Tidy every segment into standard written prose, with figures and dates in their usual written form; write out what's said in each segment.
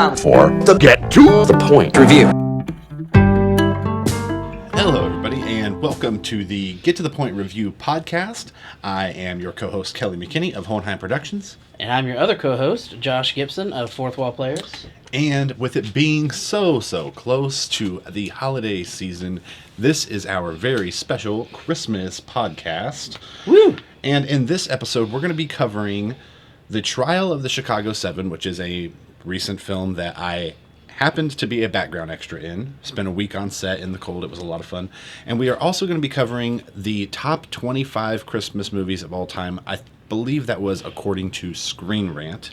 time for the Get to the Point review. Hello, everybody, and welcome to the Get to the Point review podcast. I am your co-host, Kelly McKinney of Hohenheim Productions. And I'm your other co-host, Josh Gibson of Fourth Wall Players. And with it being so close to the holiday season, this is our very special Christmas podcast. Woo! And in this episode, we're going to be covering The Trial of the Chicago 7, which is a recent film that I happened to be a background extra in. Spent a week on set in the cold. It was a lot of fun. And we are also going to be covering the top 25 Christmas movies of all time. I believe that was according to Screen Rant.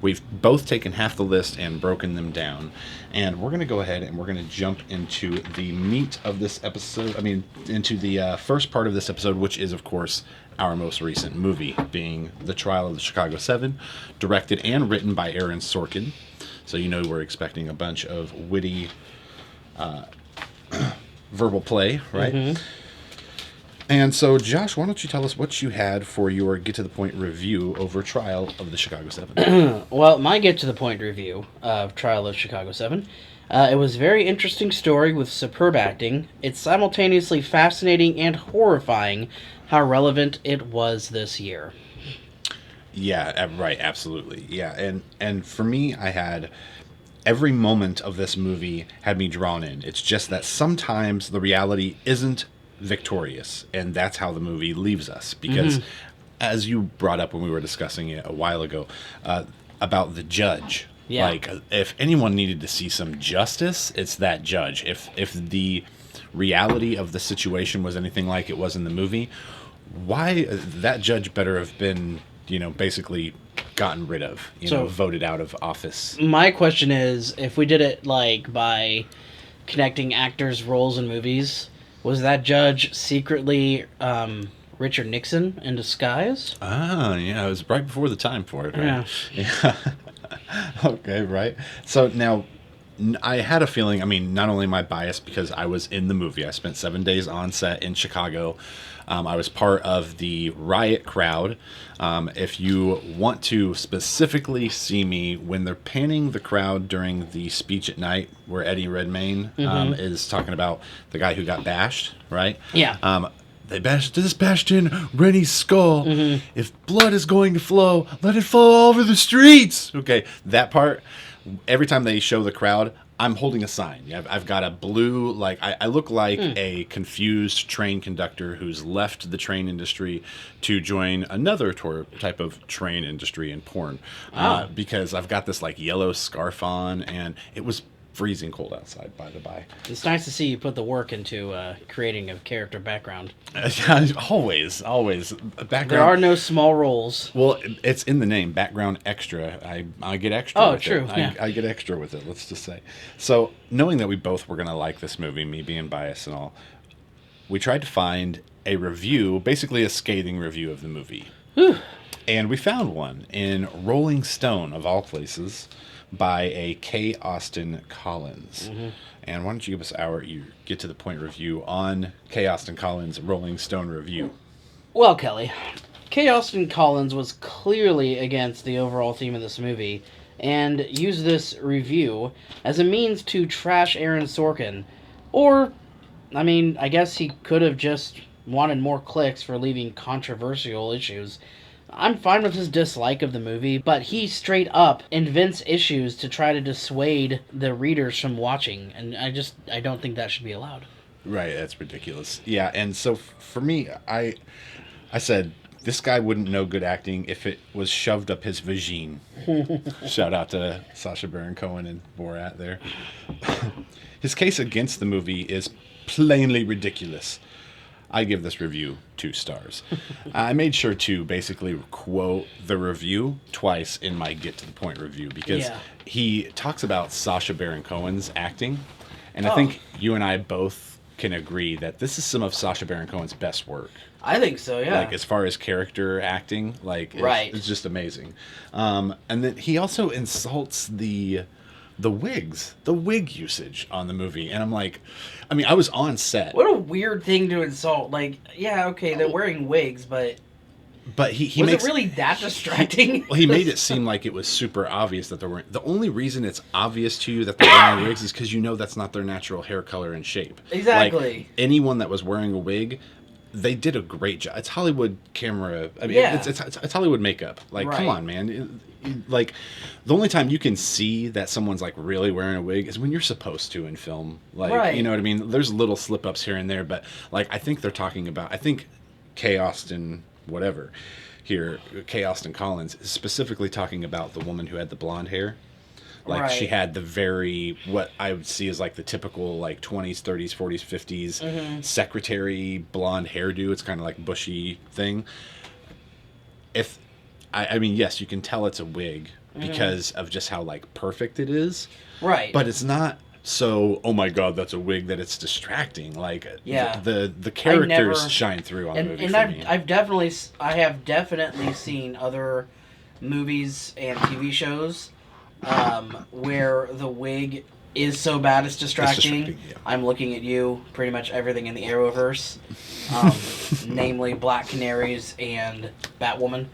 We've both taken half the list and broken them down. And we're going to go ahead and we're going to jump into the meat of this episode. Into the first part of this episode, which is, of course, our most recent movie, being The Trial of the Chicago 7, directed and written by Aaron Sorkin. So you know we're expecting a bunch of witty verbal play, right? Mm-hmm. And so, Josh, why don't you tell us what you had for your get-to-the-point review over Trial of the Chicago 7? Well, my get-to-the-point review of Trial of Chicago 7, it was a very interesting story with superb acting. It's simultaneously fascinating and horrifying how relevant it was this year. Yeah, right, absolutely. Yeah, and for me, I had every moment of this movie had me drawn in. It's just that sometimes the reality isn't victorious, and that's how the movie leaves us. Because, as you brought up when we were discussing it a while ago, about the judge. Yeah. Like, if anyone needed to see some justice, it's that judge. If the reality of the situation was anything like it was in the movie, why that judge better have been, basically gotten rid of, voted out of office. My question is, if we did it like by connecting actors' roles in movies, was that judge secretly Richard Nixon in disguise? Ah, yeah, it was right before the time for it, right? Yeah. Okay, right. So now, I had a feeling, not only am I biased because I was in the movie, I spent 7 days on set in Chicago. I was part of the riot crowd. If you want to specifically see me when they're panning the crowd during the speech at night where Eddie Redmayne is talking about the guy who got bashed, right? Yeah. They bashed in Rennie's skull. If blood is going to flow, let it flow all over the streets. Okay, that part, every time they show the crowd, I'm holding a sign. I've got a blue, I look like a confused train conductor who's left the train industry to join another type of train industry in porn. Because I've got this yellow scarf on, and it was freezing cold outside, by the by. It's nice to see you put the work into creating a character background. Always. Background. There are no small roles. Well, it's in the name, background extra. I get extra with true. it. Yeah. I get extra with it, let's just say. So, knowing that we both were going to like this movie, me being biased and all, we tried to find a review, basically a scathing review of the movie. Whew. And we found one in Rolling Stone, of all places, by a K. Austin Collins. And why don't you give us your get to the point review on K. Austin Collins' Rolling Stone review? Well, Kelly, K. Austin Collins was clearly against the overall theme of this movie and used this review as a means to trash Aaron Sorkin. Or, I guess he could have just wanted more clicks for leaving controversial issues. I'm fine with his dislike of the movie, but he straight up invents issues to try to dissuade the readers from watching, and I don't think that should be allowed. Right, that's ridiculous. Yeah, and so for me, I said, this guy wouldn't know good acting if it was shoved up his vagine. Shout out to Sacha Baron Cohen and Borat there. His case against the movie is plainly ridiculous. I give this review 2 stars. I made sure to basically quote the review twice in my Get to the Point review because he talks about Sacha Baron Cohen's acting, and I think you and I both can agree that this is some of Sacha Baron Cohen's best work. I think so, yeah. As far as character acting, it's just amazing. And then he also insults the wig usage on the movie, and I'm like, I was on set. What a weird thing to insult. They're wearing wigs, but But he was makes it really that distracting? well, he made it seem like it was super obvious that they're wearing. The only reason it's obvious to you that they're wearing wigs is because you know that's not their natural hair color and shape. Exactly. Like, anyone that was wearing a wig, they did a great job. It's Hollywood camera. I mean, Yeah. it's Hollywood makeup. Like, Right. come on, man. Like, the only time you can see that someone's like really wearing a wig is when you're supposed to in film. Like, Right. you know what I mean? There's little slip ups here and there, but like, I think they're talking about. I think Kay Austin, whatever. Here, Kay Austin Collins is specifically talking about the woman who had the blonde hair. Like, she Right. had the very, what I would see as like the typical like 20s, 30s, 40s, 50s secretary blonde hairdo. It's kind of like bushy thing. I mean, yes, you can tell it's a wig because of just how like perfect it is. Right. But it's not so, oh my God, that's a wig, that it's distracting. Like, Yeah. the characters never- shine through on the movie and for me. I have definitely seen other movies and TV shows where the wig is so bad it's distracting. Yeah. I'm looking at you. Pretty much everything in the Arrowverse, namely Black Canaries and Batwoman.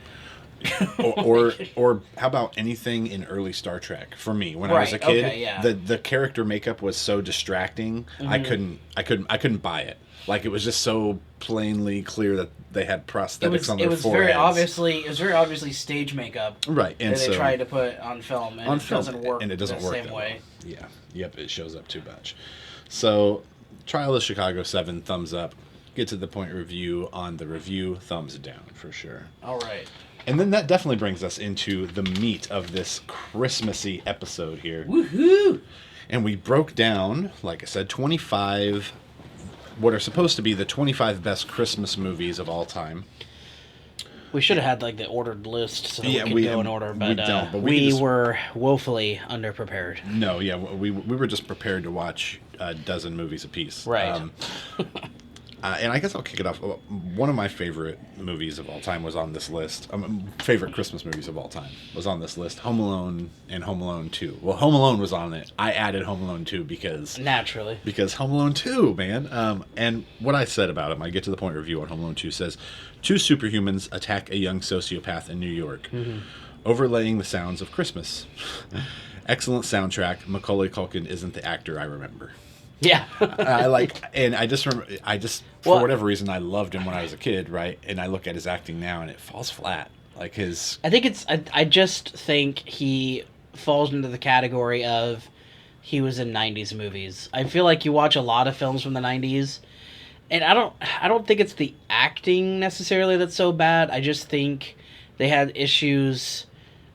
or how about anything in early Star Trek? For me, when I was a Right, kid, okay, yeah. the character makeup was so distracting. I couldn't buy it. Like, it was just so plainly clear that they had prosthetics on their foreheads. It was very obviously stage makeup. Right, and that they so tried to put on film, and it doesn't work. and it doesn't the work same that way. well. Yeah, yep, it shows up too much. So, Trial of Chicago 7, thumbs up. Get to the point review on the review, thumbs down for sure. All right. And then that definitely brings us into the meat of this Christmassy episode here. Woohoo! And we broke down, like I said, 25, what are supposed to be the 25 best Christmas movies of all time. We should have had like the ordered list so Yeah, we could go in order, but we don't, but we just- were woefully underprepared. No, yeah, we were just prepared to watch a dozen movies apiece. Right. And I guess I'll kick it off. One of my favorite movies of all time was on this list. Favorite Christmas movies of all time was on this list. Home Alone and Home Alone 2. Well, Home Alone was on it. I added Home Alone 2 because Home Alone 2, man. And what I said about him, I get to the point review on Home Alone 2 says, two superhumans attack a young sociopath in New York, overlaying the sounds of Christmas. Excellent soundtrack. Macaulay Culkin isn't the actor I remember. Yeah. I just remember, for Well, whatever reason, I loved him when I was a kid, right? And I look at his acting now, and it falls flat. Like his, I just think he falls into the category of he was in 90s movies. I feel like you watch a lot of films from the 90s, and I don't think it's the acting necessarily that's so bad. I just think they had issues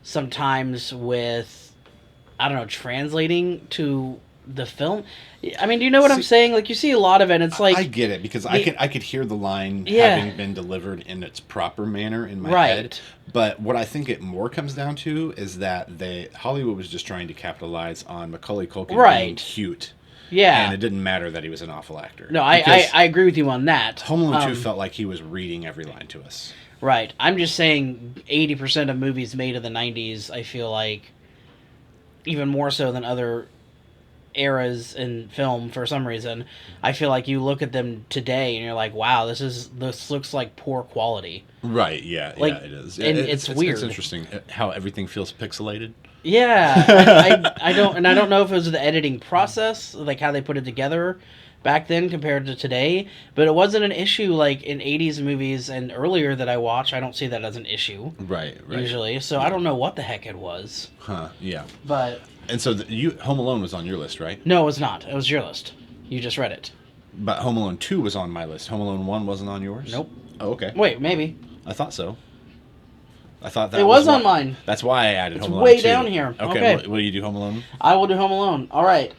sometimes with, I don't know, translating to the film. I mean, do you know what I'm saying? Like, you see a lot of it, and it's like, I get it, because I could hear the line Yeah. having been delivered in its proper manner in my Right. head. But what I think it more comes down to is that Hollywood was just trying to capitalize on Macaulay Culkin being Right. cute. yeah. And it didn't matter that he was an awful actor. No, Because I agree with you on that. Home Alone 2 felt like he was reading every line to us. Right. I'm just saying 80% of movies made in the 90s, I feel like, even more so than other eras in film for some reason, I feel like you look at them today and you're like, wow, this looks like poor quality. Right, yeah, Like, yeah, it is. and it's weird. It's interesting how everything feels pixelated. Yeah. I don't know if it was the editing process, like how they put it together back then compared to today, but it wasn't an issue like in 80s movies and earlier that I watch. I don't see that as an issue. Right. Usually. So I don't know what the heck it was. Huh, yeah. But And so Home Alone was on your list, right? no, it was not. It was your list. You just read it. But Home Alone 2 was on my list. Home Alone 1 wasn't on yours? Nope. Oh, okay. Wait, maybe. I thought so. I thought that It was on why- mine. That's why I added It's Home Alone way 2. down here. Okay. Will you do Home Alone? I will do Home Alone. All right.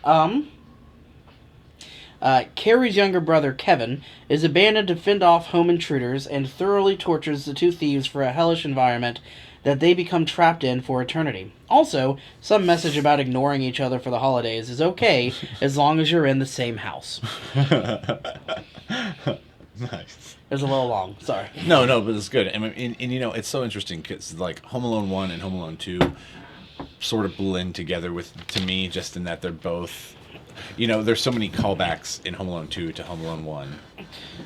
Carrie's younger brother, Kevin, is abandoned to fend off home intruders and thoroughly tortures the two thieves for a hellish environment that they become trapped in for eternity. Also, some message about ignoring each other for the holidays is okay as long as you're in the same house. Nice. It was a little long. Sorry. No, but it's good. And you know, it's so interesting because like Home Alone 1 and Home Alone 2 sort of blend together to me, just in that they're both there's so many callbacks in Home Alone 2 to Home Alone 1.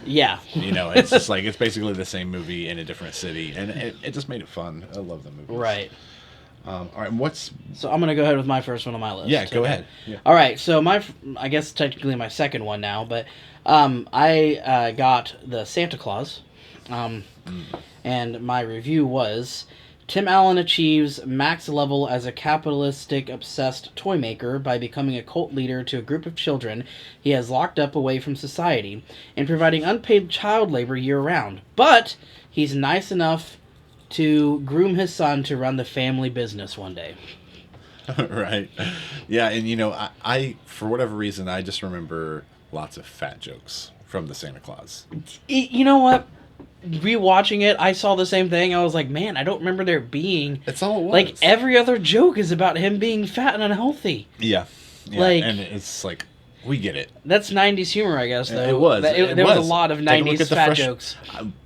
Yeah. It's just like, it's basically the same movie in a different city, and it just made it fun. I love the movie. Right. All right, So I'm going to go ahead with my first one on my list. Yeah, go ahead. Yeah. All right, so I guess technically my second one now, but I got the Santa Claus, and my review was, Tim Allen achieves max level as a capitalistic obsessed toy maker by becoming a cult leader to a group of children he has locked up away from society and providing unpaid child labor year-round. But he's nice enough to groom his son to run the family business one day. Right. Yeah, and I for whatever reason, I just remember lots of fat jokes from the Santa Claus. You know what? Rewatching it, I saw the same thing. I was like, man, I don't remember there being... That's all it was. Like, every other joke is about him being fat and unhealthy. Yeah. Like, and it's like, we get it. That's 90s humor, I guess, though. It was. There was a lot of 90s fat jokes.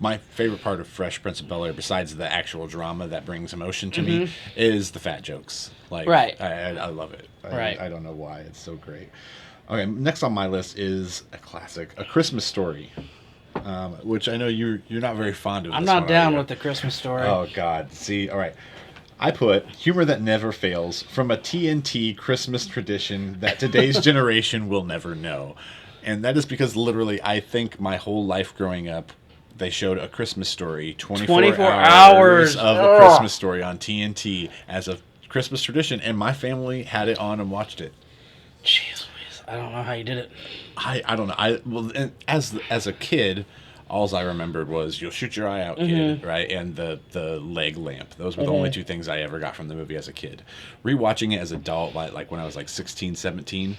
My favorite part of Fresh Prince of Bel-Air, besides the actual drama that brings emotion to me, is the fat jokes. Like, right. I love it. Right. I don't know why. It's so great. Okay, next on my list is a classic, A Christmas Story. Which I know you're not very fond of. I'm not down with The Christmas Story. Oh, God. See, all right. I put humor that never fails from a TNT Christmas tradition that today's generation will never know. And that is because literally I think my whole life growing up, they showed A Christmas Story 24 hours of A Christmas Story on TNT as a Christmas tradition. And my family had it on and watched it. Jeez. I don't know how you did it. I don't know. As a kid, all I remembered was "You'll shoot your eye out, kid," right? And the leg lamp. Those were the only two things I ever got from the movie as a kid. Rewatching it as an adult, like when I was like 16, 17,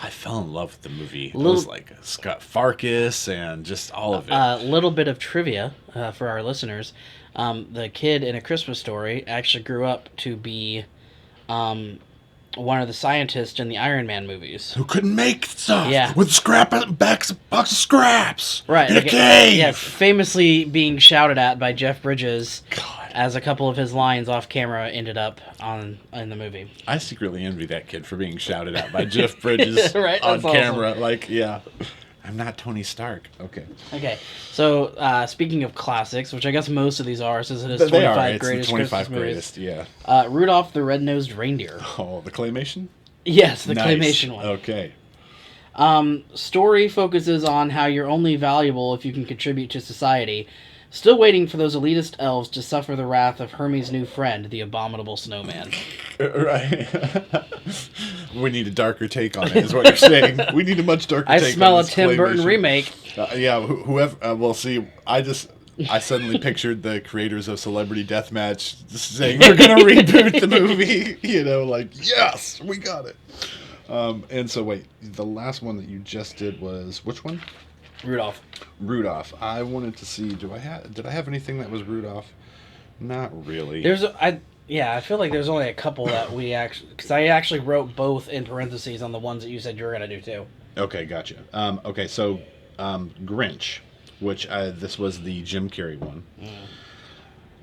I fell in love with the movie. It was like Scott Farkas and just all of it. A little bit of trivia for our listeners. The kid in A Christmas Story actually grew up to be one of the scientists in the Iron Man movies. Who couldn't make stuff with box of scraps. Right. In a cave. Yeah, famously being shouted at by Jeff Bridges. God. As a couple of his lines off camera ended up in the movie. I secretly envy that kid for being shouted at by Jeff Bridges right? on camera. Awesome. Like, yeah. I'm not Tony Stark. Okay. So, speaking of classics, which I guess most of these are, since it is 25 greatest Christmas movies. Yeah. Rudolph the Red-Nosed Reindeer. Oh, the claymation? Yes, the claymation one. Okay. Story focuses on how you're only valuable if you can contribute to society. Still waiting for those elitist elves to suffer the wrath of Hermie's new friend, the abominable snowman. Right. We need a darker take on it, is what you're saying. We need a much darker take on this. I smell a Tim Burton remake. Yeah, whoever... well, see, I suddenly pictured the creators of Celebrity Deathmatch just saying, we're going to reboot the movie. Yes, we got it. And so, wait, the last one that you just did was... Which one? Rudolph. I wanted to see, did I have anything that was Rudolph? Not really. I feel like there's only a couple that we actually... Because I actually wrote both in parentheses on the ones that you said you were going to do, too. Okay, gotcha. Okay, so Grinch, which this was the Jim Carrey one.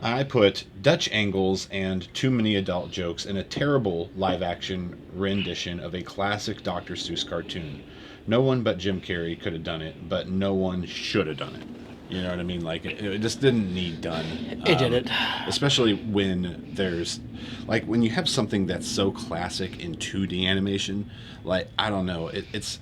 I put Dutch angles and too many adult jokes in a terrible live-action rendition of a classic Dr. Seuss cartoon. No one but Jim Carrey could have done it, but no one should have done it. You know what I mean? Like, it just didn't need done. It didn't. Especially when there's... Like, when you have something that's so classic in 2D animation, like, I don't know, it's...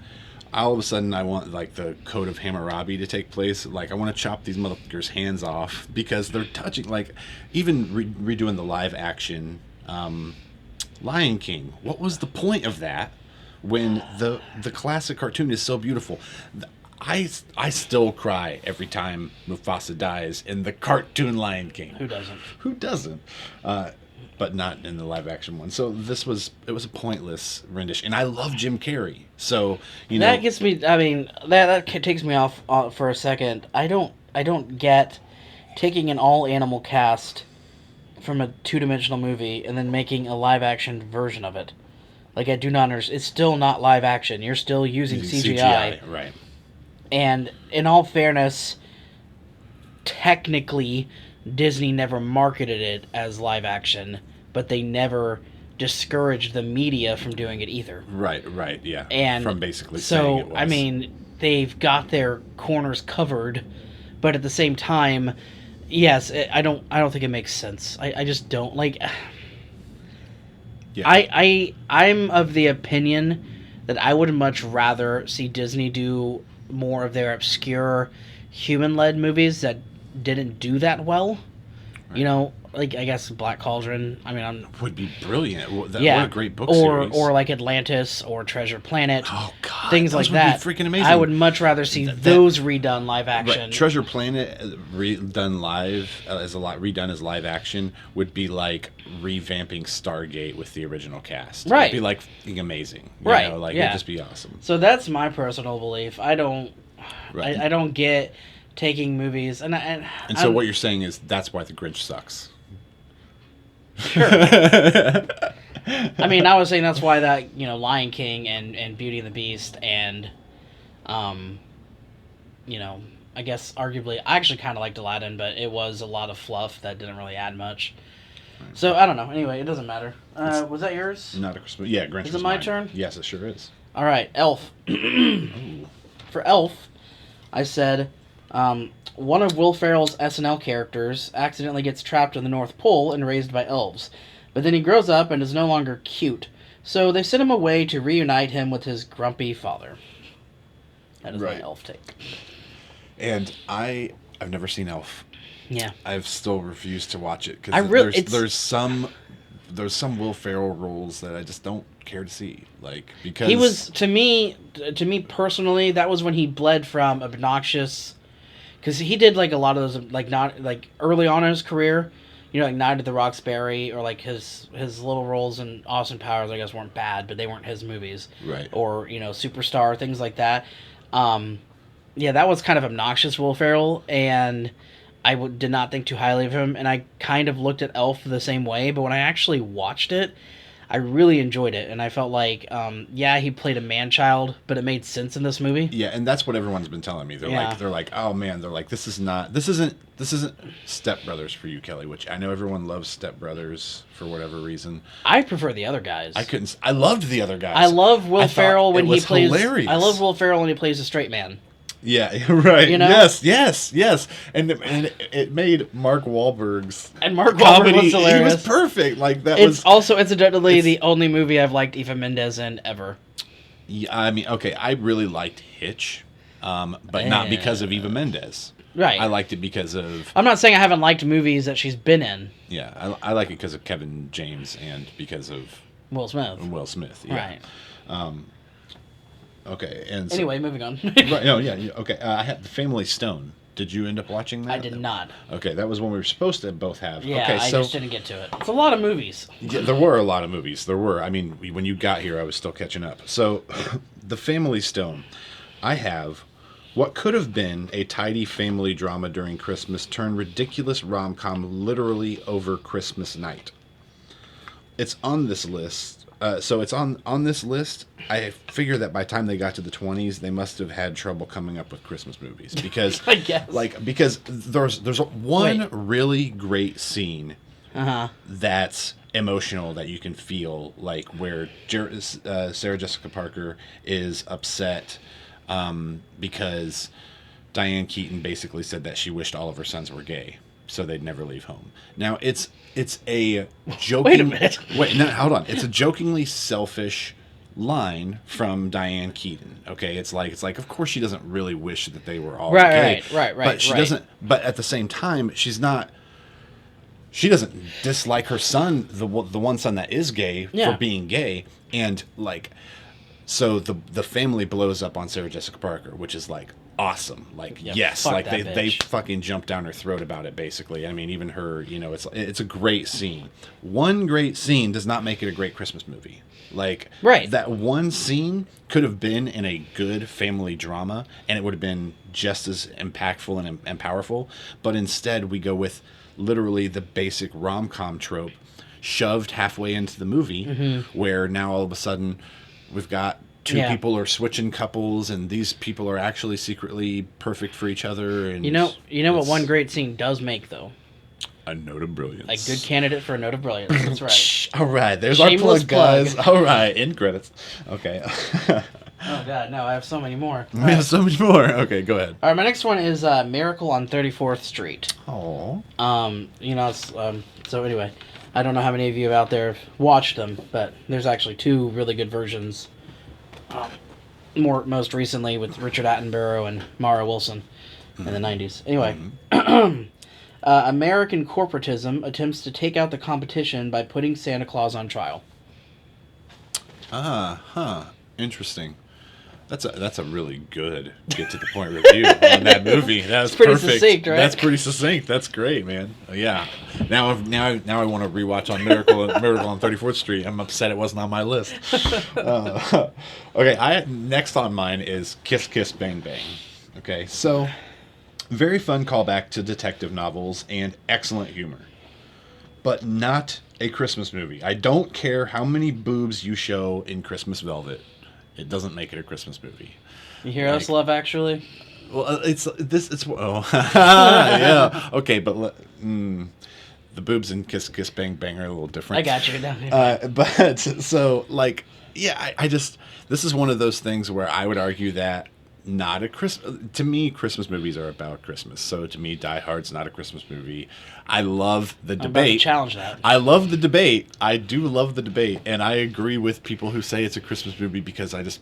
All of a sudden, I want, like, the Code of Hammurabi to take place. Like, I want to chop these motherfuckers' hands off because they're touching... Like, even redoing the live-action Lion King. What was the point of that? When the classic cartoon is so beautiful. I still cry every time Mufasa dies in the cartoon Lion King. Who doesn't? But not in the live action one. So it was a pointless rendition. And I love Jim Carrey. So, that gets me, I mean, that takes me off for a second. I don't get taking an all animal cast from a two-dimensional movie and then making a live action version of it. Like, I do not understand. It's still not live action. You're still using CGI. Right. And in all fairness, technically, Disney never marketed it as live action, but they never discouraged the media from doing it either. Right, yeah. And from basically saying it was. I mean, they've got their corners covered, but at the same time, yes, I don't think it makes sense. I just don't like. Yeah. I'm of the opinion that I would much rather see Disney do more of their obscure human-led movies that didn't do that well. Right. You know, like, I guess Black Cauldron. I mean, would be brilliant. What a great book series. Or like Atlantis or Treasure Planet. Oh God, things like that. Would be freaking amazing. I would much rather see those redone live action. Right. Treasure Planet redone as live action would be like revamping Stargate with the original cast. Right. It'd be like amazing. Right. It'd just be awesome. So that's my personal belief. I don't get taking movies and so what you're saying is that's why The Grinch sucks. Sure. I mean, I was saying that's why that, Lion King and Beauty and the Beast and, I guess arguably, I actually kind of liked Aladdin, but it was a lot of fluff that didn't really add much. Right. So, I don't know. Anyway, it doesn't matter. Was that yours? Not a Christmas. Yeah, Grinch. Is it my turn? Yes, it sure is. All right, Elf. For Elf, I said, one of Will Ferrell's SNL characters accidentally gets trapped in the North Pole and raised by elves. But then he grows up and is no longer cute. So they send him away to reunite him with his grumpy father. That is my Elf take. And I've never seen Elf. Yeah. I've still refused to watch it because there's some Will Ferrell roles that I just don't care to see. Because he was to me personally, that was when he bled from obnoxious. Because he did a lot of those not early on in his career, like Night at the Roxbury or his little roles in Austin Powers, I guess, weren't bad, but they weren't his movies, right? Or Superstar, things like that. That was kind of obnoxious Will Ferrell, and I did not think too highly of him. And I kind of looked at Elf the same way, but when I actually watched it, I really enjoyed it, and I felt like, he played a man-child, but it made sense in this movie. Yeah, and that's what everyone's been telling me. They're like, oh man, this isn't Step Brothers for you, Kelly. Which I know everyone loves Step Brothers for whatever reason. I prefer the other guys. I loved the other guys. I love Will Ferrell when he plays. Hilarious. I love Will Ferrell when he plays a straight man. Yeah, right. Yes. And it made Mark Wahlberg's comedy. Was hilarious. He was perfect. It's incidentally the only movie I've liked Eva Mendes in ever. Yeah, I mean, okay, I really liked Hitch, but not because of Eva Mendes. Right. I liked it because of... I'm not saying I haven't liked movies that she's been in. Yeah, I like it because of Kevin James and because of... Will Smith, yeah. Right. Okay, and so, anyway, moving on. Right? No, yeah. Okay, I had The Family Stone. Did you end up watching that? I did not. Okay, that was one we were supposed to both have. Yeah, okay, I just didn't get to it. It's a lot of movies. Yeah, there were a lot of movies. There were. I mean, when you got here, I was still catching up. So, The Family Stone. I have what could have been a tidy family drama during Christmas turned ridiculous rom-com literally over Christmas night. It's on this list. So it's on this list. I figure that by the time they got to the 20s, they must have had trouble coming up with Christmas movies because I guess. Because there's one really great scene that's emotional that you can feel, where Sarah Jessica Parker is upset because Diane Keaton basically said that she wished all of her sons were gay, so they'd never leave home. Now it's a joking. Wait a minute. Wait, no, hold on. It's a jokingly selfish line from Diane Keaton. Okay, it's like of course she doesn't really wish that they were all gay. Right. But she doesn't. But at the same time, she's not. She doesn't dislike her son, the one son that is gay, for being gay, and so the family blows up on Sarah Jessica Parker, which is awesome. Yes, they fucking jumped down her throat about it, basically. I mean, even her, it's a great scene. One great scene does not make it a great Christmas movie. That one scene could have been in a good family drama, and it would have been just as impactful and powerful. But instead, we go with literally the basic rom-com trope shoved halfway into the movie, where now all of a sudden we've got two people are switching couples, and these people are actually secretly perfect for each other. And you know what one great scene does make, though? A note of brilliance. A good candidate for a note of brilliance. That's right. All right, there's Shameless our plug, guys. plug. All right, in credits. Okay. Oh God, no! I have so many more. We have so much more. Okay, go ahead. All right, my next one is Miracle on 34th Street. Oh. So anyway, I don't know how many of you out there have watched them, but there's actually two really good versions. Most recently with Richard Attenborough and Mara Wilson in the 90s. Anyway, American corporatism attempts to take out the competition by putting Santa Claus on trial. Interesting. That's a really good get to the point review on that movie. That's pretty perfect. succinct, right? That's pretty succinct. That's great, man. Yeah. Now I want to rewatch on Miracle on 34th Street. I'm upset it wasn't on my list. Okay, next on mine is Kiss Kiss Bang Bang. Okay, so very fun callback to detective novels and excellent humor, but not a Christmas movie. I don't care how many boobs you show in Christmas Velvet. It doesn't make it a Christmas movie. You hear us, Love Actually? Well, it's yeah, okay, but the boobs in Kiss Kiss Bang Bang are a little different. I got you. But so like, yeah, I just, this is one of those things where I would argue that not a to me, Christmas movies are about Christmas. So to me, Die Hard's not a Christmas movie. I love the debate. I'm about to challenge that. I love the debate. I do love the debate, and I agree with people who say it's a Christmas movie because I just,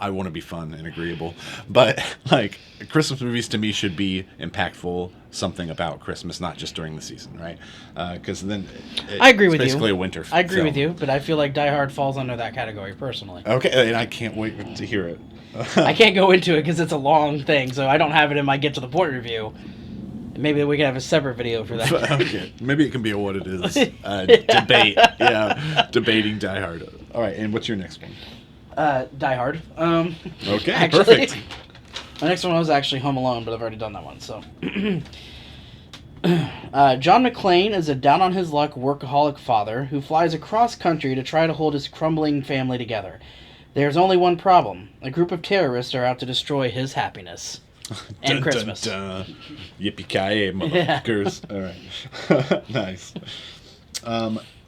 I want to be fun and agreeable. But like, Christmas movies to me should be impactful, something about Christmas, not just during the season, right? Because then I agree with you. Basically a winter. I agree film. with you, but I feel like Die Hard falls under that category personally. Okay, and I can't wait to hear it. I can't go into it because it's a long thing, so I don't have it in my get to the point review. Maybe we can have a separate video for that. Okay, maybe it can be a what it is debate. Yeah, debating Die Hard. All right, and what's your next one? Die Hard. Okay, actually, perfect. My next one was actually Home Alone, but I've already done that one. So, John McClane is a down-on-his-luck workaholic father who flies across country to try to hold his crumbling family together. There's only one problem. A group of terrorists are out to destroy his happiness. And Dun, Christmas. Dun, dun. Yippee-ki-yay, motherfuckers. All right. Nice.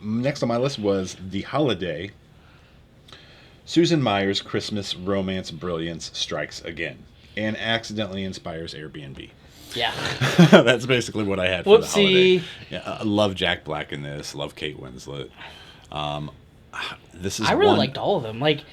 Next on my list was The Holiday. Susan Meyer's Christmas romance brilliance strikes again and accidentally inspires Airbnb. Yeah. That's basically what I had for The Whoopsie. Holiday. Yeah, I love Jack Black in this. Love Kate Winslet. This is I really liked all of them. Like,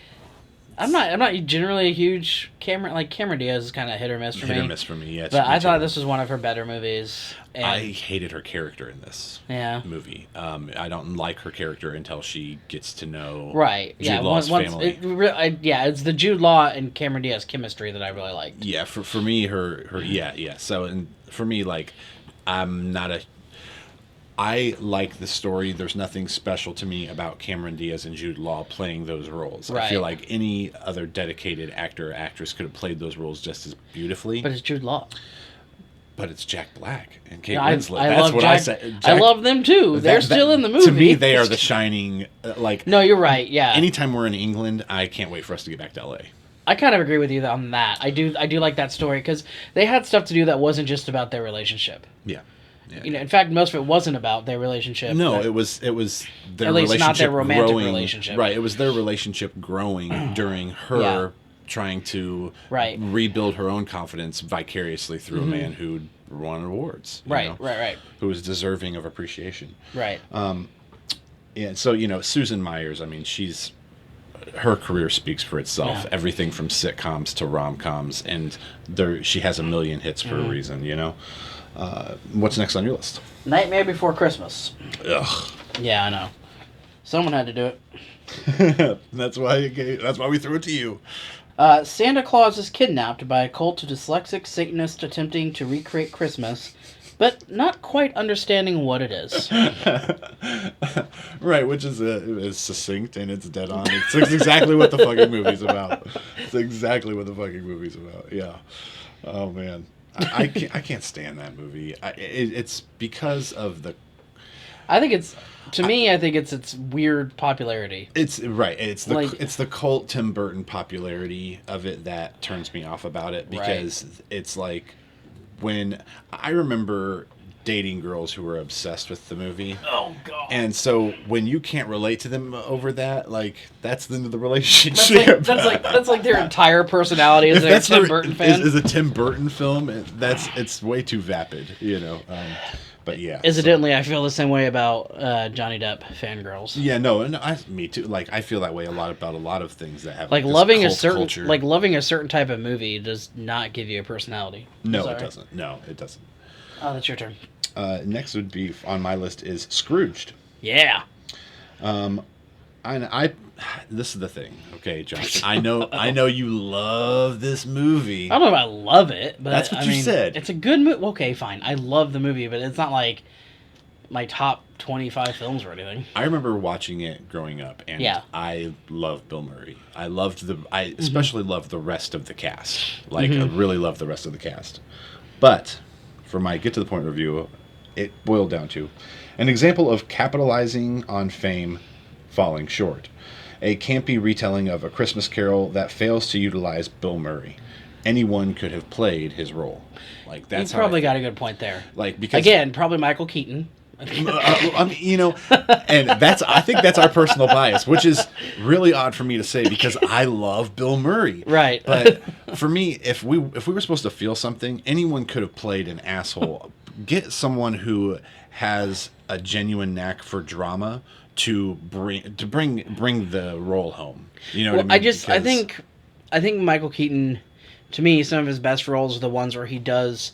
I'm not generally a huge Cameron Diaz is kind of hit or miss for me. Hit or miss for me, yeah. But I thought this was one of her better movies. And I hated her character in this movie. I don't like her character until she gets to know Jude Law's family. It's the Jude Law and Cameron Diaz chemistry that I really liked. Yeah, for me, yeah. So, and for me, like, I like the story. There's nothing special to me about Cameron Diaz and Jude Law playing those roles. Right. I feel like any other dedicated actor or actress could have played those roles just as beautifully. But it's Jude Law. But it's Jack Black and Kate Winslet. Winslet. That's what I said. I love them too. They're still in the movie. To me, they are the shining. No, you're right. Yeah. Anytime we're in England, I can't wait for us to get back to LA. I kind of agree with you on that. I do like that story because they had stuff to do that wasn't just about their relationship. Yeah. In fact, most of it wasn't about their relationship. No, it was their relationship. At least not their romantic growing, relationship. Right. It was their relationship growing during her trying to rebuild her own confidence vicariously through a man who won awards. Right. Who was deserving of appreciation. Right. Yeah. So Susan Myers. I mean, her career speaks for itself. Yeah. Everything from sitcoms to rom-coms, and she has a million hits for a reason. What's next on your list? Nightmare Before Christmas. Ugh. Yeah, I know. Someone had to do it. That's why we threw it to you. Santa Claus is kidnapped by a cult of dyslexic Satanists attempting to recreate Christmas, but not quite understanding what it is. Right, which is succinct and it's dead on. It's exactly what the fucking movie's about. It's exactly what the fucking movie's about. Yeah. Oh man, I can't stand that movie. It's because of the. I think it's its weird popularity. It's right. It's the cult Tim Burton popularity of it that turns me off about it because it's like when I remember dating girls who were obsessed with the movie. Oh god. And so when you can't relate to them over that, like that's the end of the relationship. That's like their entire personality is a Tim Burton fan. Is a Tim Burton film. It's way too vapid, you know. But yeah. Incidentally, I feel the same way about Johnny Depp fangirls. Yeah, no, me too. Like I feel that way about a lot of things that have like this loving cult a certain culture. like loving a certain type of movie does not give you a personality. No, it doesn't. No, it doesn't. Oh, that's your turn. Next would be on my list is Scrooged. Yeah. I this is the thing, okay, Josh. I know you love this movie. I don't know if I love it, but that's what you said. It's a good movie. Okay, fine. I love the movie, but it's not like my top 25 films or anything. I remember watching it growing up, and I love Bill Murray. I especially loved the rest of the cast. Like I really loved the rest of the cast. But for my get to the point review, it boiled down to an example of capitalizing on fame falling short. A campy retelling of A Christmas Carol that fails to utilize Bill Murray. Anyone could have played his role. Like that's you probably got a good point there. Like because again, probably Michael Keaton. I mean, you know, and I think that's our personal bias, which is really odd for me to say because I love Bill Murray. Right. But for me, if we were supposed to feel something, anyone could have played an asshole. Get someone who has a genuine knack for drama to bring the role home. You know what I mean? I think Michael Keaton, to me, some of his best roles are the ones where he does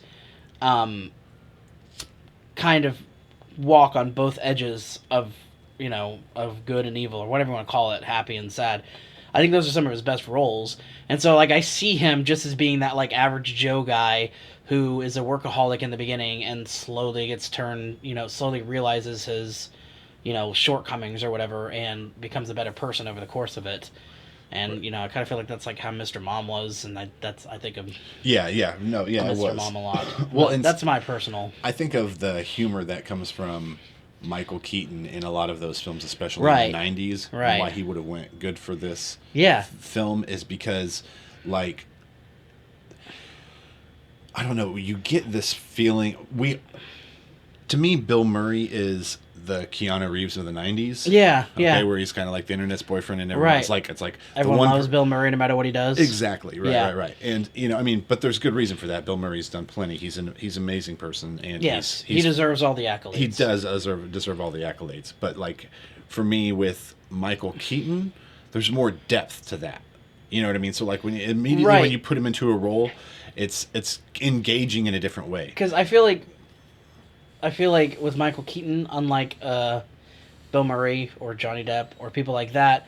kind of walk on both edges of, you know, of good and evil, or whatever you want to call it, happy and sad. I think those are some of his best roles. And so, like, I see him just as being that, like, average Joe guy who is a workaholic in the beginning and slowly gets turned, you know, slowly realizes his, you know, shortcomings or whatever and becomes a better person over the course of it. And, you know, I kind of feel like that's like how Mr. Mom was, and I think of Mr. Mom a lot. Well, and that's my personal... I think of the humor that comes from Michael Keaton in a lot of those films, especially in the 90s. Right. And why he would have went good for this film is because, like, I don't know, you get this feeling... To me, Bill Murray is the Keanu Reeves of the 90s. Yeah, okay, where he's kind of like the internet's boyfriend and everyone's like, it's like... Everyone loves Bill Murray no matter what he does. Exactly, right. And, you know, I mean, but there's good reason for that. Bill Murray's done plenty. He's an amazing person. And yes, he deserves all the accolades. He does deserve all the accolades. But, like, for me, with Michael Keaton, there's more depth to that. You know what I mean? So, like, when you put him into a role, it's engaging in a different way. Because I feel like with Michael Keaton, unlike Bill Murray or Johnny Depp or people like that,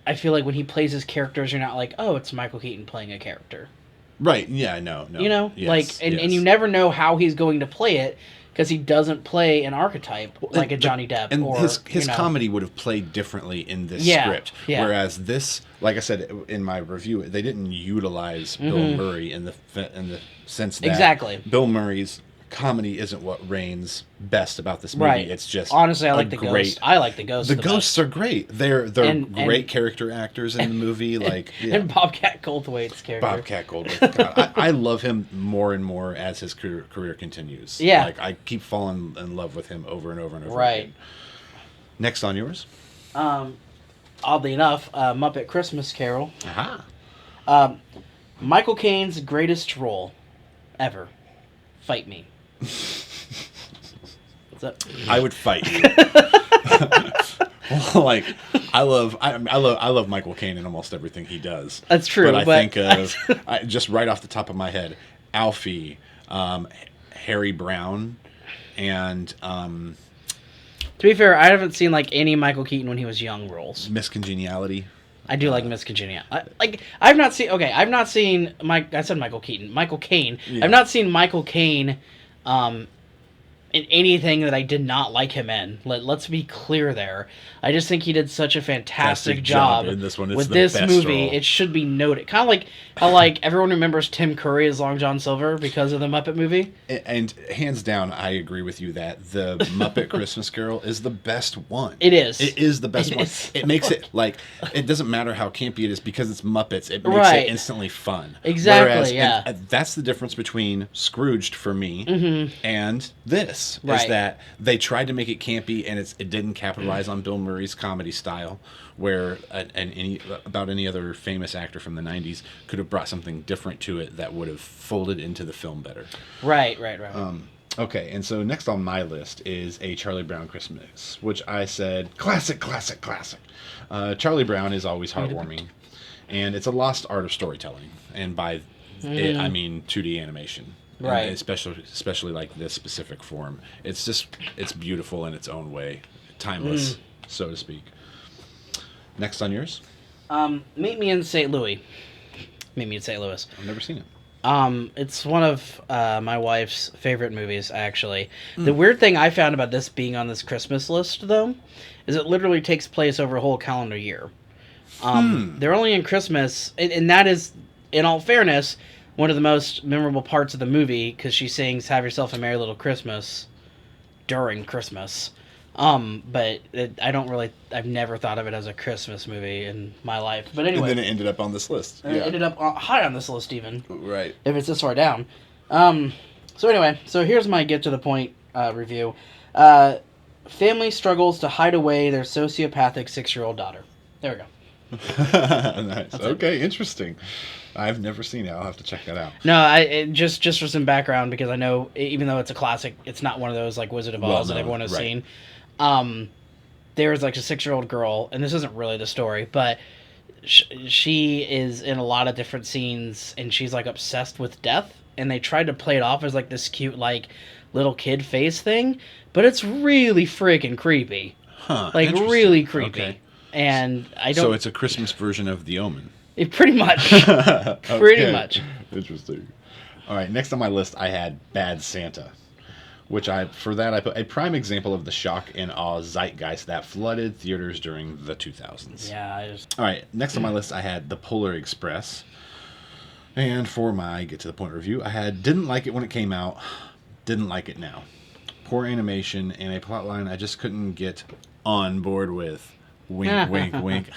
I feel like when he plays his characters, you're not like, oh, it's Michael Keaton playing a character. Right. Yeah. No. You know, yes, and you never know how he's going to play it because he doesn't play an archetype like a Johnny Depp. And or his comedy would have played differently in this script. Yeah. Whereas this, like I said in my review, they didn't utilize Bill Murray in the sense that Bill Murray's comedy isn't what reigns best about this movie. Right. It's just honestly, I like the ghosts. I like the ghosts. The ghosts are great. They're great character actors in the movie. And Bobcat Goldthwait's character. Bobcat Goldthwait. God, I love him more and more as his career continues. Yeah. Like I keep falling in love with him over and over and over. Right. Again. Next on yours. Oddly enough, Muppet Christmas Carol. Aha. Michael Caine's greatest role ever. Fight me. What's up? I would fight you. Well, like I love Michael Caine in almost everything he does. That's true. But I think of just right off the top of my head, Alfie, Harry Brown, and to be fair, I haven't seen like any Michael Keaton when he was young roles. Miss Congeniality. I do like Miss Congeniality. I've not seen I said Michael Keaton. Michael Caine. Yeah. I've not seen Michael Caine in anything that I did not like him in. Let's be clear there. I just think he did such a fantastic job in this one. It's with the this best movie. role. It should be noted. Kind of like how like everyone remembers Tim Curry as Long John Silver because of the Muppet movie. And hands down, I agree with you that the Muppet Christmas Carol is the best one. It is. It is the best one. is. It makes it like it doesn't matter how campy it is because it's Muppets. It makes Right. it instantly fun. Exactly, Whereas, yeah. and that's the difference between Scrooged for me and this. Is Right. that they tried to make it campy and it didn't capitalize on Bill Murray's comedy style, where about any other famous actor from the '90s could have brought something different to it that would have folded into the film better. Right. Okay, and so next on my list is A Charlie Brown Christmas, which I said classic. Charlie Brown is always heartwarming, and it's a lost art of storytelling, and by it I mean 2D animation, Right. And especially like this specific form. It's beautiful in its own way, timeless, so to speak. Next on yours, Meet Me in St. Louis. Meet Me in St. Louis. I've never seen it. It's one of my wife's favorite movies, actually. The weird thing I found about this being on this Christmas list, though, is it literally takes place over a whole calendar year. They're only in Christmas, and that is, in all fairness, one of the most memorable parts of the movie, because she sings "Have Yourself a Merry Little Christmas" during Christmas. But I've never thought of it as a Christmas movie in my life. But anyway. And then it ended up on this list. It ended up high on this list, even. Right. If it's this far down. So anyway, here's my get to the point review. Family struggles to hide away their sociopathic 6-year-old daughter. There we go. Nice. Okay, interesting. I've never seen it. I'll have to check that out. No, just for some background, because I know even though it's a classic, it's not one of those like Wizard of Oz that everyone has seen. There's like a 6-year-old girl, and this isn't really the story, but she is in a lot of different scenes, and she's like obsessed with death, and they tried to play it off as like this cute like little kid face thing, but it's really freaking creepy. Huh. Like really creepy. Okay. And I don't. So it's a Christmas version of The Omen. Pretty much. Pretty much. Interesting. All right, next on my list I had Bad Santa, which I put a prime example of the shock and awe zeitgeist that flooded theaters during the 2000s. Yeah, All right, next on my list I had The Polar Express. And for my get to the point review, I had didn't like it when it came out, didn't like it now. Poor animation and a plotline I just couldn't get on board with. Wink, wink, wink.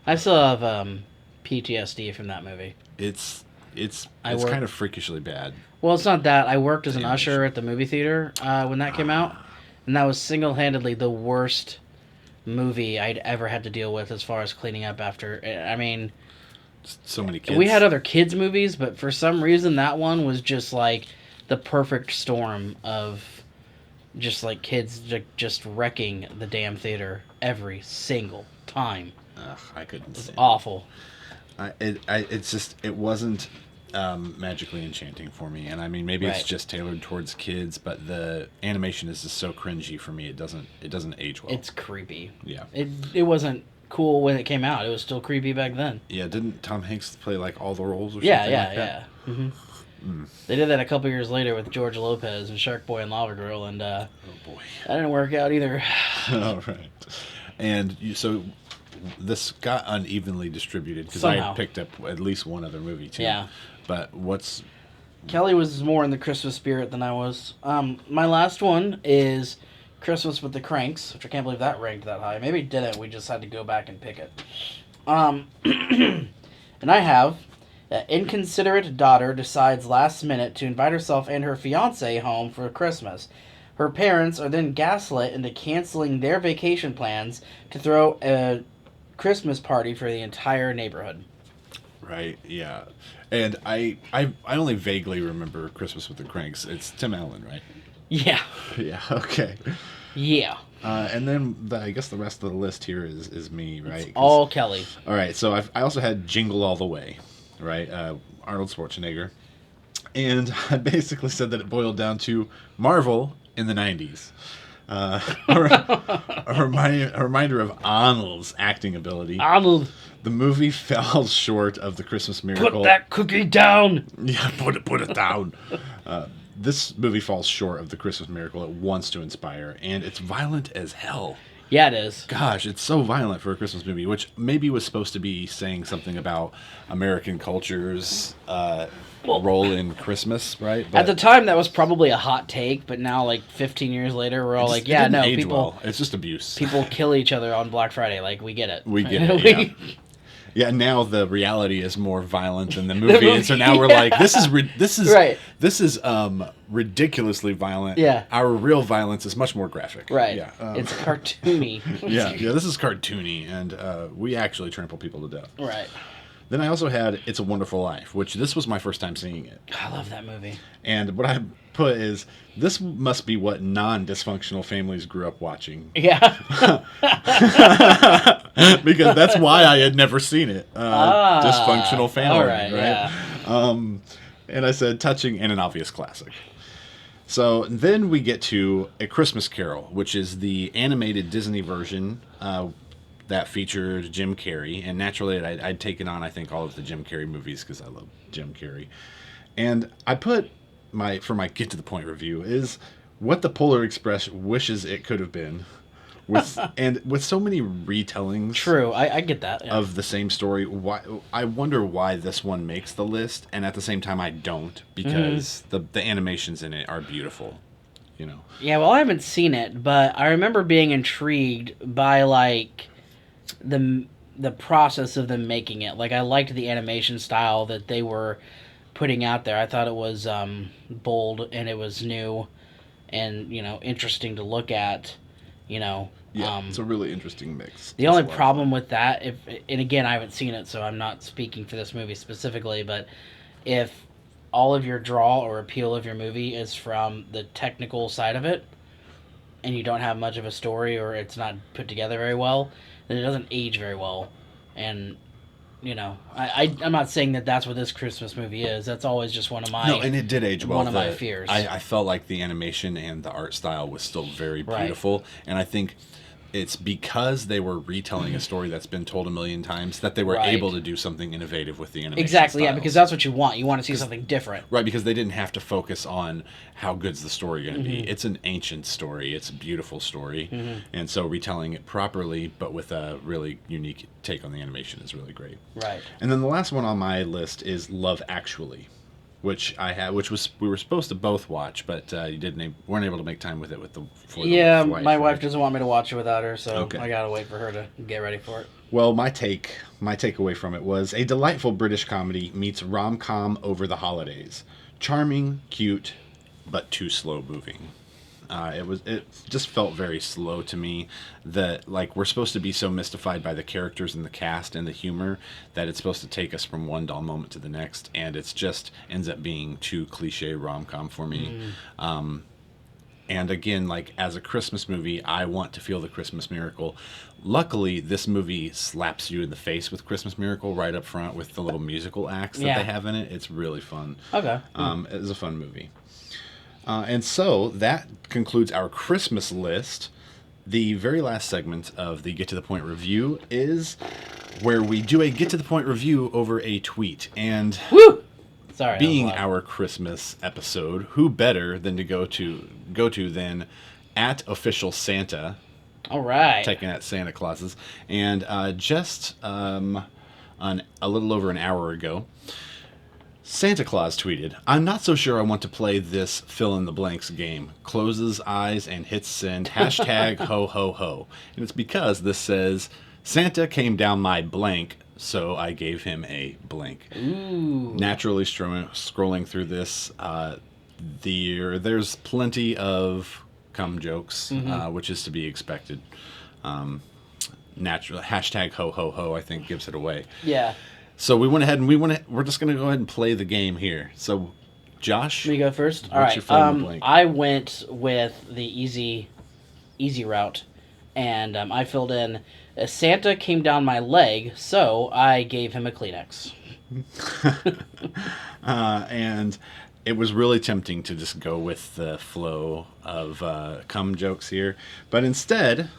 I still have PTSD from that movie. It's work- kind of freakishly bad. Well, it's not that. I worked as an Animation. usher at the movie theater when that came out, and that was single-handedly the worst movie I'd ever had to deal with as far as cleaning up after. I mean, So many kids. we had other kids' movies, but for some reason that one was just like the perfect storm of just like kids just wrecking the damn theater every single time. Ugh, I couldn't It's stand awful. it wasn't magically enchanting for me, and I mean maybe it's Right. just tailored towards kids, but the animation is just so cringy for me. It doesn't age well. It's creepy. Yeah. It wasn't cool when it came out. It was still creepy back then. Yeah, didn't Tom Hanks play like all the roles or Yeah, something yeah, like that? yeah. They did that a couple years later with George Lopez and Shark Boy and Lava Girl, and Oh boy. that didn't work out either. All right. And so this got unevenly distributed because I Somehow. had picked up at least one other movie too. Yeah. But what's Kelly was more in the Christmas spirit than I was. My last one is Christmas with the Cranks, which I can't believe that ranked that high. Maybe it didn't. We just had to go back and pick it. And I have inconsiderate daughter decides last minute to invite herself and her fiancé home for Christmas. Her parents are then gaslit into canceling their vacation plans to throw a Christmas party for the entire neighborhood. right? Yeah. And I only vaguely remember Christmas with the Cranks. It's Tim Allen, right? Yeah. Yeah. Okay. Yeah. And then I guess the rest of the list here is me, right? 'Cause- All Kelly. All right. So I also had Jingle All the Way, right? Arnold Schwarzenegger. And I basically said that it boiled down to Marvel in the 90s. A reminder of Arnold's acting ability. Arnold, The movie fell short of the Christmas miracle. put that cookie down. Yeah, put it down. this movie falls short of the Christmas Miracle it wants to inspire, and it's violent as hell. Yeah, it is. Gosh, it's so violent for a Christmas movie, which maybe was supposed to be saying something about American culture's role in Christmas, right? At the time, that was probably a hot take, but now, like 15 years later, we're all like, "Yeah, no, people, it's just abuse. People kill each other on Black Friday. Like, we get it. We get it. Yeah. Yeah, now the reality is more violent than the movie, and so now we're like, this is right. This is ridiculously violent. Yeah, our real violence is much more graphic. Right. Yeah, it's cartoony. yeah. This is cartoony, and we actually trample people to death. Right. Then I also had It's a Wonderful Life, which this was my first time seeing it. I love that movie. And what I put is, this must be what non-dysfunctional families grew up watching. Yeah. Because that's why I had never seen it. Dysfunctional Family, all right? Yeah. And I said, touching and an obvious classic. So then we get to A Christmas Carol, which is the animated Disney version that featured Jim Carrey. And naturally, I'd taken on, I think, all of the Jim Carrey movies because I love Jim Carrey. And I put for my Get to the Point review is what the Polar Express wishes it could have been. With so many retellings. True, I get that. Yeah. Of the same story. I wonder why this one makes the list, and at the same time I don't, because the animations in it are beautiful. You know. Yeah, well, I haven't seen it, but I remember being intrigued by like the process of them making it. Like, I liked the animation style that they were putting out there. I thought it was bold, and it was new, and interesting to look at. Yeah, it's a really interesting mix. The only problem with that, and again, I haven't seen it, so I'm not speaking for this movie specifically, but if all of your draw or appeal of your movie is from the technical side of it, and you don't have much of a story, or it's not put together very well, then it doesn't age very well. And I'm not saying that that's what this Christmas movie is. That's always just one of my... No, and it did age well. One of my fears. I felt like the animation and the art style was still very beautiful. Right. And I think it's because they were retelling a story that's been told a million times that they were able to do something innovative with the animation Exactly, styles. Yeah, because that's what you want. You want to see something different. Right, because they didn't have to focus on how good's the story going to be. It's an ancient story. It's a beautiful story. And so retelling it properly, but with a really unique take on the animation is really great. Right. And then the last one on my list is Love Actually, which we were supposed to both watch, but you weren't able to make time with it my wife doesn't want me to watch it without her, so I gotta wait for her to get ready for it. Well, my takeaway from it was a delightful British comedy meets rom-com over the holidays. Charming, cute, but too slow moving. It just felt very slow to me. That we're supposed to be so mystified by the characters and the cast and the humor that it's supposed to take us from one dull moment to the next, and it's just ends up being too cliche rom-com for me. And again, as a Christmas movie, I want to feel the Christmas miracle. Luckily, this movie slaps you in the face with Christmas Miracle right up front with the little musical acts that they have in it. It's really fun. Okay. It's a fun movie. And so that concludes our Christmas list. The very last segment of the Get to the Point review is where we do a Get to the Point review over a tweet. And Sorry, being our Christmas episode, who better than to go to than @official Santa? All right. Taking at Santa Clauses. And just a little over an hour ago, Santa Claus tweeted, "I'm not so sure I want to play this fill-in-the-blanks game. Closes eyes and hits send. Hashtag ho ho ho." And it's because this says, "Santa came down my blank, so I gave him a blank." Ooh. Naturally scrolling through this, there's plenty of cum jokes, which is to be expected. Naturally, hashtag ho ho ho, I think, gives it away. Yeah. So we went ahead and we're just going to go ahead and play the game here. So, Josh, me go first. All right. I went with the easy route, and I filled in Santa came down my leg, so I gave him a Kleenex. And it was really tempting to just go with the flow of cum jokes here, but instead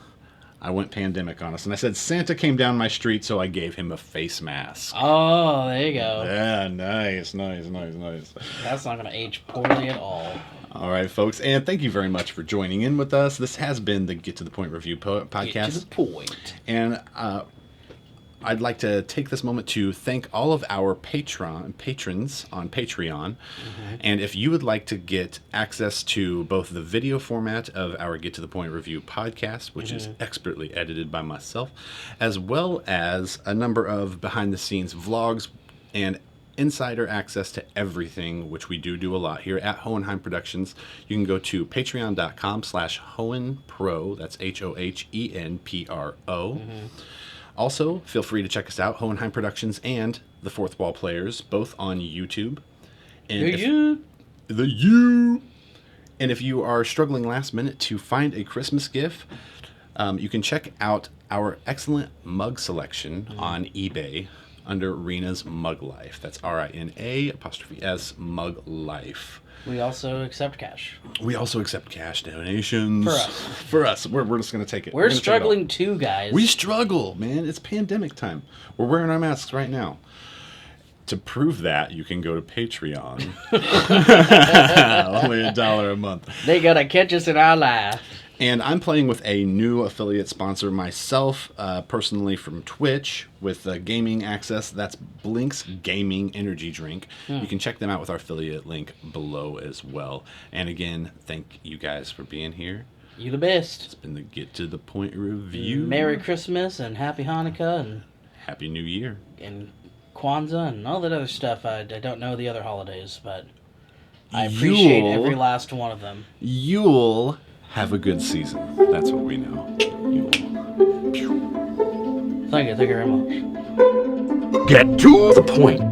I went pandemic on us, and I said Santa came down my street, so I gave him a face mask. Oh, there you go. Yeah, nice. That's not going to age poorly at all. All right, folks, and thank you very much for joining in with us. This has been the Get to the Point review podcast. Get to the point. And I'd like to take this moment to thank all of our patrons on Patreon. And if you would like to get access to both the video format of our Get to the Point review podcast, which is expertly edited by myself, as well as a number of behind-the-scenes vlogs and insider access to everything, which we do a lot here at Hohenheim Productions, you can go to patreon.com/HohenPro. That's HOHENPRO. Also, feel free to check us out, Hohenheim Productions and The Fourth Wall Players, both on YouTube. And And if you are struggling last minute to find a Christmas gift, you can check out our excellent mug selection on eBay under Rena's Mug Life. That's RINA''S Mug Life. We also accept cash. We also accept cash donations. For us. We're just going to take it. We're struggling too, guys. We struggle, man. It's pandemic time. We're wearing our masks right now. To prove that, you can go to Patreon. Only $1 a month. They got to catch us in our lie. And I'm playing with a new affiliate sponsor myself, personally from Twitch, with gaming access. That's Blink's Gaming Energy Drink. You can check them out with our affiliate link below as well. And again, thank you guys for being here. You the best. It's been the Get to the Point review. Merry Christmas and Happy Hanukkah and Happy New Year. And Kwanzaa and all that other stuff. I don't know the other holidays, but I appreciate every last one of them. You'll have a good season. That's what we know. Thank you very much. Get to the point.